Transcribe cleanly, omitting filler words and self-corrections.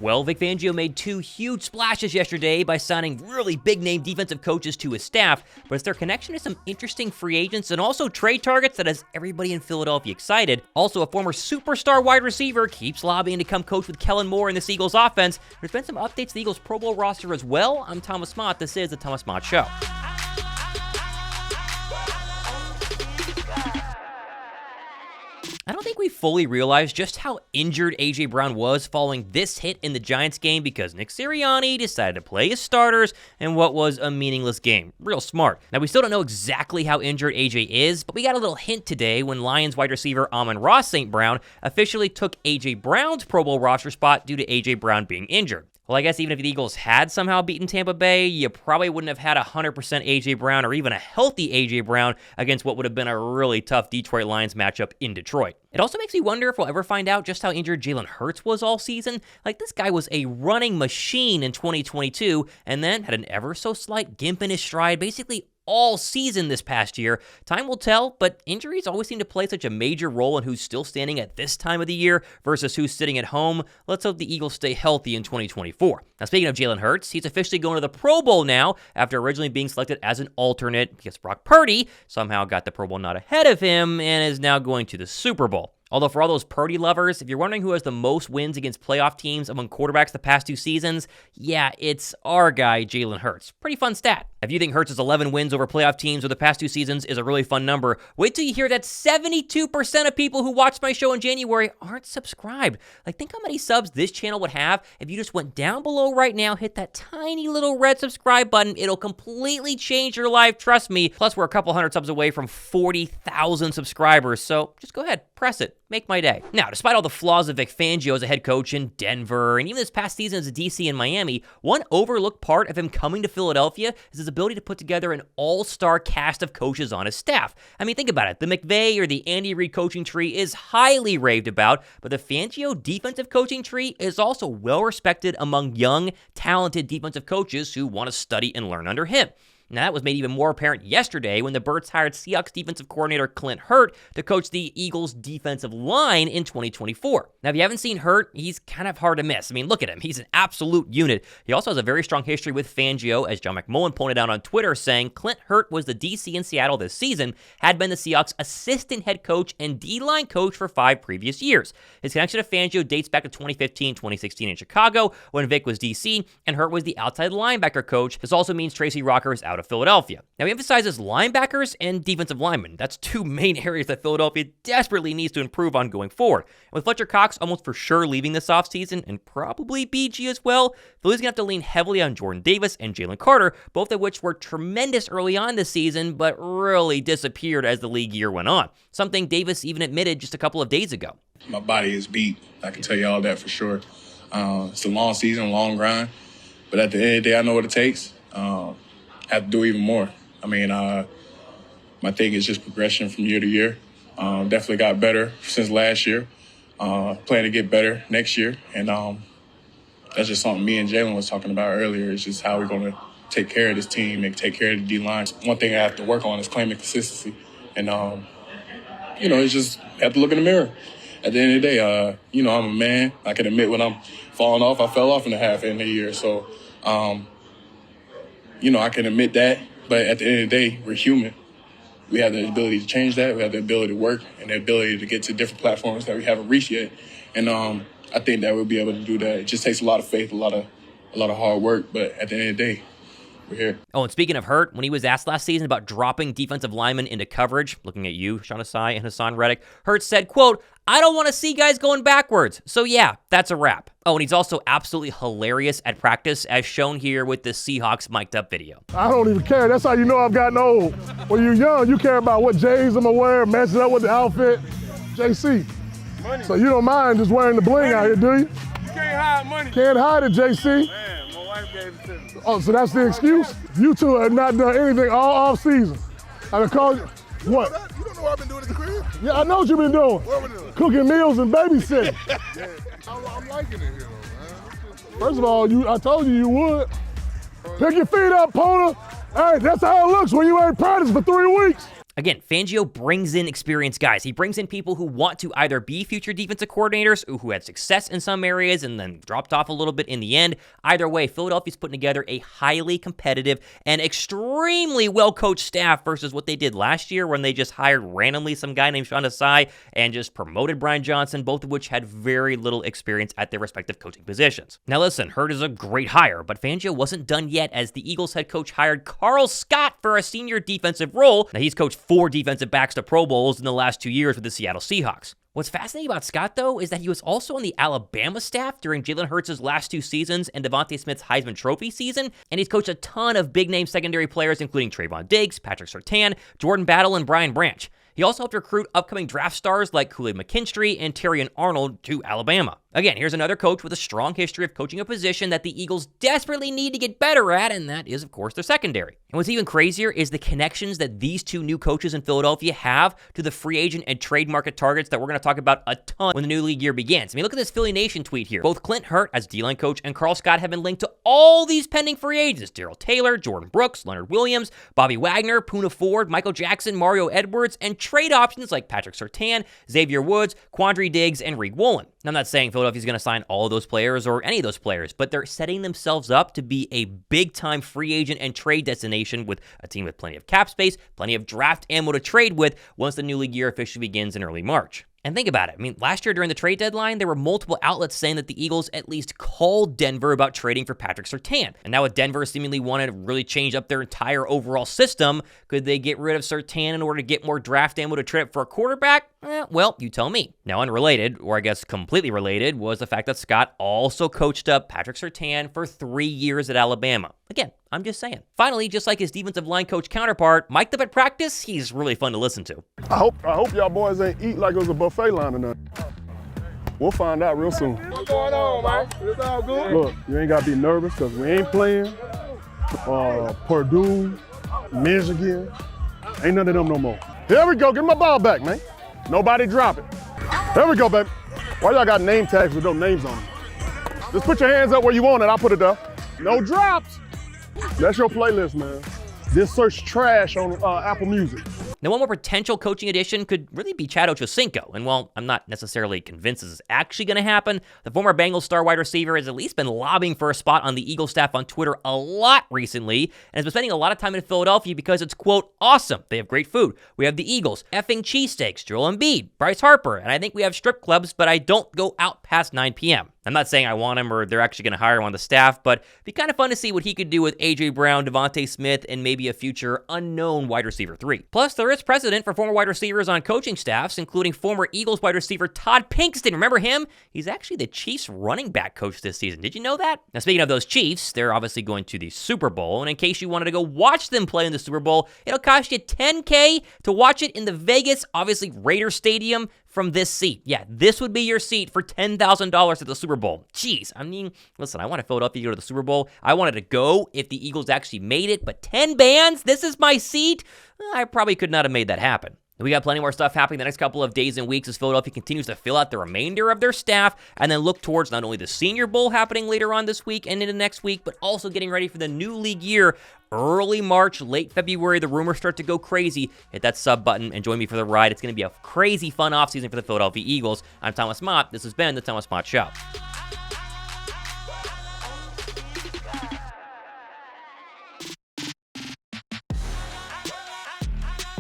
Well, Vic Fangio made two huge splashes yesterday by signing really big-name defensive coaches to his staff, but it's their connection to some interesting free agents and also trade targets that has everybody in Philadelphia excited. Also, a former superstar wide receiver keeps lobbying to come coach with Kellen Moore in this Eagles offense. There's been some updates to the Eagles Pro Bowl roster as well. I'm Thomas Mott. This is the Thomas Mott Show. I don't think we fully realized just how injured A.J. Brown was following this hit in the Giants game because Nick Sirianni decided to play his starters in what was a meaningless game. Real smart. Now, we still don't know exactly how injured A.J. is, but we got a little hint today when Lions wide receiver Amon-Ra St. Brown officially took A.J. Brown's Pro Bowl roster spot due to A.J. Brown being injured. Well, I guess even if the Eagles had somehow beaten Tampa Bay, you probably wouldn't have had 100% A.J. Brown or even a healthy A.J. Brown against what would have been a really tough Detroit Lions matchup in Detroit. It also makes me wonder if we'll ever find out just how injured Jalen Hurts was all season. Like, this guy was a running machine in 2022 and then had an ever so slight gimp in his stride basically all season this past year. Time will tell, but injuries always seem to play such a major role in who's still standing at this time of the year versus who's sitting at home. Let's hope the Eagles stay healthy in 2024. Now, speaking of Jalen Hurts, he's officially going to the Pro Bowl now after originally being selected as an alternate because Brock Purdy somehow got the Pro Bowl nod ahead of him and is now going to the Super Bowl. Although for all those Purdy lovers, if you're wondering who has the most wins against playoff teams among quarterbacks the past two seasons, yeah, it's our guy, Jalen Hurts. Pretty fun stat. If you think Hurts' 11 wins over playoff teams over the past two seasons is a really fun number, wait till you hear that 72% of people who watched my show in January aren't subscribed. Like, think how many subs this channel would have if you just went down below right now, hit that tiny little red subscribe button. It'll completely change your life, trust me. Plus, we're a couple hundred subs away from 40,000 subscribers, so just go ahead, press it. Make my day. Now, despite all the flaws of Vic Fangio as a head coach in Denver, and even this past season as a DC in Miami, one overlooked part of him coming to Philadelphia is his ability to put together an all-star cast of coaches on his staff. I mean, think about it. The McVay or the Andy Reid coaching tree is highly raved about, but the Fangio defensive coaching tree is also well-respected among young, talented defensive coaches who want to study and learn under him. Now, that was made even more apparent yesterday when the Birds hired Seahawks defensive coordinator Clint Hurtt to coach the Eagles' defensive line in 2024. Now, if you haven't seen Hurtt, he's kind of hard to miss. I mean, look at him. He's an absolute unit. He also has a very strong history with Fangio, as John McMullen pointed out on Twitter, saying Clint Hurtt was the DC in Seattle this season, had been the Seahawks' assistant head coach and D-line coach for 5 previous years. His connection to Fangio dates back to 2015-2016 in Chicago, when Vic was DC, and Hurtt was the outside linebacker coach. This also means Tracy Rocker is out of Philadelphia. Now, he emphasizes linebackers and defensive linemen. That's two main areas that Philadelphia desperately needs to improve on going forward. And with Fletcher Cox almost for sure leaving this offseason, and probably BG as well, Philly's going to have to lean heavily on Jordan Davis and Jalen Carter, both of which were tremendous early on this season, but really disappeared as the league year went on. Something Davis even admitted just a couple of days ago. My body is beat. I can tell you all that for sure. It's a long season, long grind, but at the end of the day, I know what it takes. Have to do even more. I mean, my thing is just progression from year to year. Definitely got better since last year. Plan to get better next year. And that's just something me and Jalen was talking about earlier. It's just how we're going to take care of this team and take care of the D-line. One thing I have to work on is claiming consistency. And, it's just have to look in the mirror. At the end of the day, I'm a man. I can admit when I'm falling off. I fell off in the half end of the year. So, I can admit that, but at the end of the day, we're human. We have the ability to change that. We have the ability to work and the ability to get to different platforms that we haven't reached yet. And I think that we'll be able to do that. It just takes a lot of faith, a lot of hard work, but at the end of the day, we're here. Oh, and speaking of Hurtt, when he was asked last season about dropping defensive linemen into coverage, looking at you, Sean Asai and Hassan Reddick, Hurtt said, quote, "I don't want to see guys going backwards. So yeah, that's a wrap." Oh, and he's also absolutely hilarious at practice, as shown here with the Seahawks mic'd up video. I don't even care. That's how you know I've gotten old. When you're young, you care about what J's I'm gonna wear, matching up with the outfit. JC. Money. So you don't mind just wearing the bling out here, do you? You can't hide money. Can't hide it, JC. Man, my wife gave it to me. Oh, so that's the excuse? You two have not done anything all off season. I called you. What? You don't know what I've been doing at the crib? Yeah, I know what you've been doing. What we doing? Cooking meals and babysitting. Yeah, I'm liking it here, though, man. First of all, I told you would. Pick your feet up, Pona. Hey, that's how it looks when you ain't practiced for 3 weeks. Again, Fangio brings in experienced guys. He brings in people who want to either be future defensive coordinators or who had success in some areas and then dropped off a little bit in the end. Either way, Philadelphia's putting together a highly competitive and extremely well-coached staff versus what they did last year when they just hired randomly some guy named Sean Desai and just promoted Brian Johnson, both of which had very little experience at their respective coaching positions. Now listen, Hurtt is a great hire, but Fangio wasn't done yet as the Eagles head coach hired Karl for a senior defensive role. Now he's coached 4 defensive backs to Pro Bowls in the last 2 years with the Seattle Seahawks. What's fascinating about Scott, though, is that he was also on the Alabama staff during Jalen Hurts' last 2 seasons and Devontae Smith's Heisman Trophy season, and he's coached a ton of big-name secondary players, including Trayvon Diggs, Patrick Surtain, Jordan Battle, and Brian Branch. He also helped recruit upcoming draft stars like Kool-Aid McKinstry and Terrion Arnold to Alabama. Again, here's another coach with a strong history of coaching a position that the Eagles desperately need to get better at, and that is, of course, their secondary. And what's even crazier is the connections that these 2 new coaches in Philadelphia have to the free agent and trade market targets that we're going to talk about a ton when the new league year begins. I mean, look at this Philly Nation tweet here. Both Clint Hurtt as D-line coach and Karl have been linked to all these pending free agents. Darrell Taylor, Jordan Brooks, Leonard Williams, Bobby Wagner, Poona Ford, Michael Jackson, Mario Edwards, and trade options like Patrick Surtain, Xavier Woods, Quandre Diggs, and Reed Woolen. Now, I'm not saying Philadelphia's going to sign all of those players or any of those players, but they're setting themselves up to be a big-time free agent and trade destination with a team with plenty of cap space, plenty of draft ammo to trade with once the new league year officially begins in early March. And think about it. I mean, last year during the trade deadline, there were multiple outlets saying that the Eagles at least called Denver about trading for Patrick Surtain. And now with Denver seemingly wanting to really change up their entire overall system, could they get rid of Surtain in order to get more draft ammo to trade for a quarterback? Well, you tell me. Now, unrelated, or I guess completely related, was the fact that Scott also coached up Patrick Surtain for 3 years at Alabama. Again, I'm just saying. Finally, just like his defensive line coach counterpart, mic'd up at practice, he's really fun to listen to. I hope y'all boys ain't eat like it was a buffet line or nothing. We'll find out real soon. What's going on, man? It's all good? Look, you ain't gotta be nervous because we ain't playing. Purdue, Michigan, ain't none of them no more. There we go, get my ball back, man. Nobody drop it. There we go, baby. Why y'all got name tags with no names on them? Just put your hands up where you want it, I'll put it there. No drops. That's your playlist, man. Just search trash on Apple Music. Now, one more potential coaching addition could really be Chad Ochocinco. And while I'm not necessarily convinced this is actually going to happen, the former Bengals star wide receiver has at least been lobbying for a spot on the Eagles staff on Twitter a lot recently, and has been spending a lot of time in Philadelphia because it's, quote, awesome. They have great food. We have the Eagles, effing cheesesteaks, Joel Embiid, Bryce Harper, and I think we have strip clubs, but I don't go out past 9 p.m. I'm not saying I want him or they're actually going to hire him on the staff, but it'd be kind of fun to see what he could do with A.J. Brown, Devontae Smith, and maybe a future unknown wide receiver 3. Plus, there is precedent for former wide receivers on coaching staffs, including former Eagles wide receiver Todd Pinkston. Remember him? He's actually the Chiefs running back coach this season. Did you know that? Now, speaking of those Chiefs, they're obviously going to the Super Bowl, and in case you wanted to go watch them play in the Super Bowl, it'll cost you $10K to watch it in the Vegas, obviously Raiders Stadium, from this seat. Yeah, this would be your seat for $10,000 at the Super Bowl. Jeez, I mean, listen, I wanted Philadelphia to go to the Super Bowl. I wanted to go if the Eagles actually made it, but 10 bands, this is my seat? I probably could not have made that happen. We got plenty more stuff happening the next couple of days and weeks as Philadelphia continues to fill out the remainder of their staff and then look towards not only the Senior Bowl happening later on this week and into next week, but also getting ready for the new league year. Early March, late February, the rumors start to go crazy. Hit that sub button and join me for the ride. It's going to be a crazy fun offseason for the Philadelphia Eagles. I'm Thomas Mott. This has been the Thomas Mott Show.